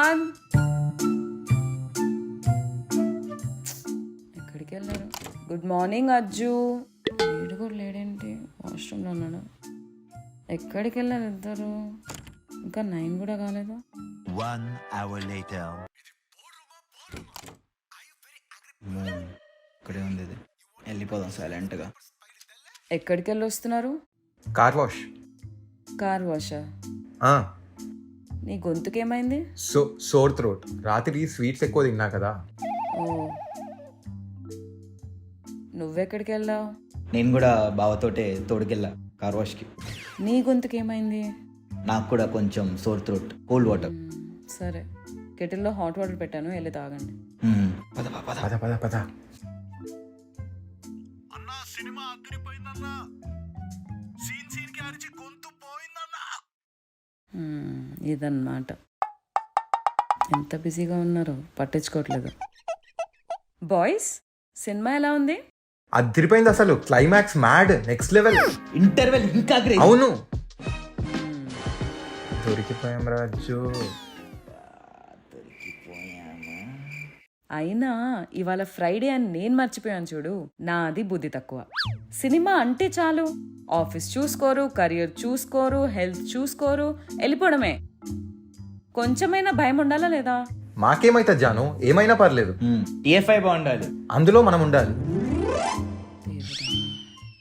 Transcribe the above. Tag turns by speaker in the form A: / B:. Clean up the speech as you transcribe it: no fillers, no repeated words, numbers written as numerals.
A: Everyone. ఎక్కడికి వెళ్ళారు? Good morning Ajju. వీడు కూడా లేడేంటి? వాష్రూమ్లో ఉన్నాడు. ఎక్కడికి వెళ్ళారు ఇద్దరు? ఇంకా 9 కూడా కాలేదు.
B: 1 hour later.
C: ఇక్కడే ఉంది ఇది. వెళ్ళిపోదాం సైలెంట్గా.
A: ఎక్కడికి వెళ్ళి వస్తున్నారు?
D: Car wash.
A: కార్ వాషా? నీ గొంతుకేమైంది?
D: Sore throat. రాత్రి స్వీట్స్ ఎక్కువ తిన్నా కదా.
A: ఓ, నువ్వెక్కడికి వెళ్ళావు?
C: నేను కూడా బావతోటే తోడుకెళ్ళా కార్ వాష్కి.
A: నీ గొంతుకేమైంది?
C: నాకు కూడా కొంచెం సోర్ త్రోట్, కోల్డ్ వాటర్.
A: సరే, కెటిల్లో హాట్ వాటర్ పెట్టాను, వెళ్ళి తాగండి.
C: పద పద పద.
D: పద పద పద.
B: అన్నా సినిమా అదిరిపోయిందన్నా. సీన్ కి అరిచి గొంతు పోయిందన్నా.
A: ఇదన్నమాట. ఎంత బిజీగా ఉన్నారో పట్టించుకోవట్లేదు. బాయ్స్, సినిమా ఎలా ఉంది?
D: అదిరిపోయింది అసలు. Climax mad, next level.
C: Interval ఇంకా గ్రేట్.
D: అవును, దొరికిపోయాం రాజు.
A: అయినా ఇవాళ ఫ్రైడే అని నేను మర్చిపోయాను చూడు. నాది బుద్ధి తక్కువ. సినిమా అంటే చాలు, ఆఫీస్ చూసుకోరు, కెరియర్ చూసుకోరు, హెల్త్ చూసుకోరు, వెళ్ళిపోవడమే. కొంచెమైనా భయం ఉండాలా లేదా?
D: మాకేమైతే జాను, ఏమైనా పర్లేదు,
C: TFI బాగుండాలి.
D: అందులో మనం ఉండాలి.